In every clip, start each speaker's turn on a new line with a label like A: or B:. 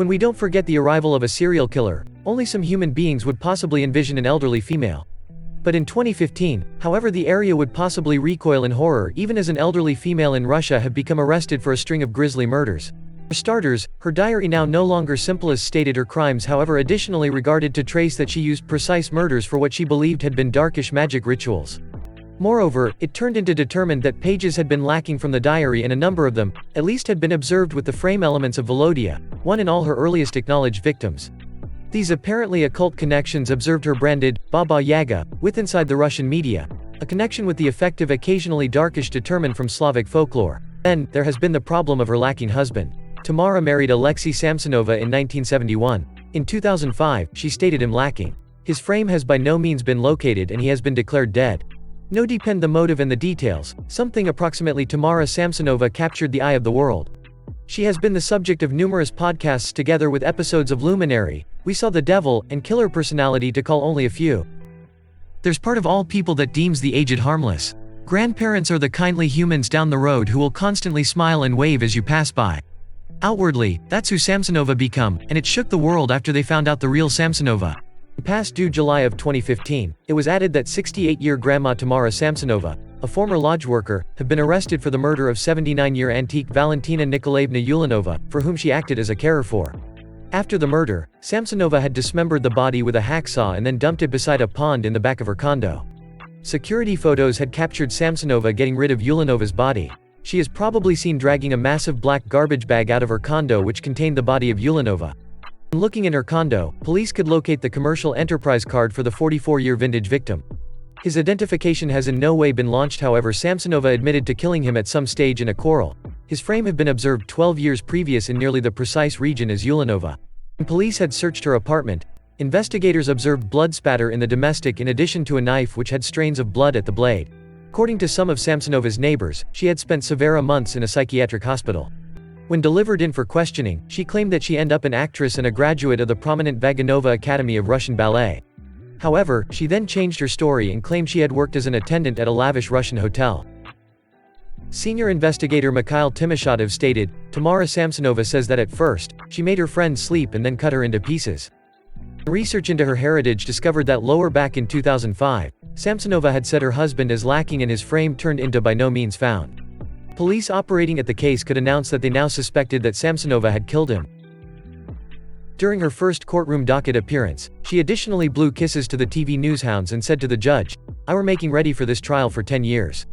A: When we don't forget the arrival of a serial killer, only some human beings would possibly envision an elderly female. But in 2015, however, the area would possibly recoil in horror even as an elderly female in Russia had become arrested for a string of grisly murders. For starters, her diary now no longer simply stated her crimes, however additionally regarded to trace that she used precise murders for what she believed had been darkish magic rituals. Moreover, it turned into determined that pages had been lacking from the diary and a number of them, at least, had been observed with the frame elements of Volodya, one in all her earliest acknowledged victims. These apparently occult connections observed her branded Baba Yaga with inside the Russian media, a connection with the effective occasionally darkish determined from Slavic folklore. Then, there has been the problem of her lacking husband. Tamara married Alexei Samsonova in 1971. In 2005, she stated him lacking. His frame has by no means been located and he has been declared dead. No depend the motive and the details, something approximately Tamara Samsonova captured the eye of the world. She has been the subject of numerous podcasts together with episodes of Luminary, We Saw the Devil, and Killer Personality to call only a few. There's part of all people that deems the aged harmless. Grandparents are the kindly humans down the road who will constantly smile and wave as you pass by. Outwardly, that's who Samsonova become, and it shook the world after they found out the real Samsonova. Past due July of 2015, it was added that 68-year grandma Tamara Samsonova, a former lodge worker, had been arrested for the murder of 79-year antique Valentina Nikolaevna Ulanova, for whom she acted as a carer for. After the murder, Samsonova had dismembered the body with a hacksaw and then dumped it beside a pond in the back of her condo. Security photos had captured Samsonova getting rid of Ulanova's body. She is probably seen dragging a massive black garbage bag out of her condo which contained the body of Ulanova. Looking in her condo, police could locate the commercial enterprise card for the 44-year vintage victim. His identification has in no way been launched, however Samsonova admitted to killing him at some stage in a quarrel. His frame had been observed 12 years previous in nearly the precise region as Ulanova. When police had searched her apartment, investigators observed blood spatter in the domestic in addition to a knife which had stains of blood at the blade. According to some of Samsonova's neighbors, she had spent several months in a psychiatric hospital. When delivered in for questioning, she claimed that she ended up an actress and a graduate of the prominent Vaganova Academy of Russian Ballet. However, she then changed her story and claimed she had worked as an attendant at a lavish Russian hotel. Senior investigator Mikhail Timoshatov stated, Tamara Samsonova says that at first, she made her friend sleep and then cut her into pieces. Research into her heritage discovered that lower back in 2005, Samsonova had said her husband is lacking and his frame turned into by no means found. Police operating at the case could announce that they now suspected that Samsonova had killed him. During her first courtroom docket appearance, she additionally blew kisses to the TV newshounds and said to the judge, "I were making ready for this trial for 10 years.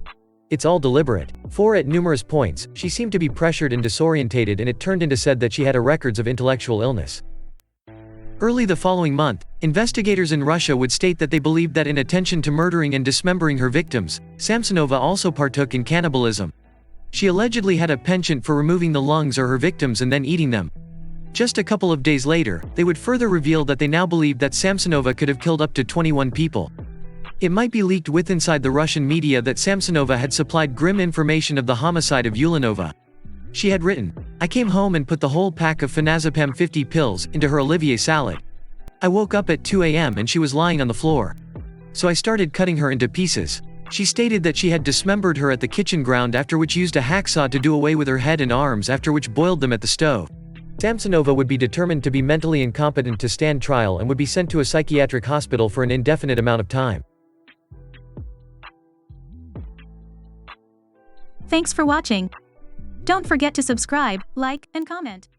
A: It's all deliberate." At numerous points, she seemed to be pressured and disorientated and it turned into said that she had a records of intellectual illness. Early the following month, investigators in Russia would state that they believed that in addition to murdering and dismembering her victims, Samsonova also partook in cannibalism. She allegedly had a penchant for removing the lungs of her victims and then eating them. Just a couple of days later, they would further reveal that they now believed that Samsonova could have killed up to 21 people. It might be leaked with inside the Russian media that Samsonova had supplied grim information of the homicide of Ulanova. She had written, "I came home and put the whole pack of phenazepam 50 pills into her Olivier salad. I woke up at 2 a.m. and she was lying on the floor. So I started cutting her into pieces." She stated that she had dismembered her at the kitchen ground, after which used a hacksaw to do away with her head and arms, after which boiled them at the stove. Samsonova would be determined to be mentally incompetent to stand trial and would be sent to a psychiatric hospital for an indefinite amount of time.
B: Thanks for watching. Don't forget to subscribe, like, and comment.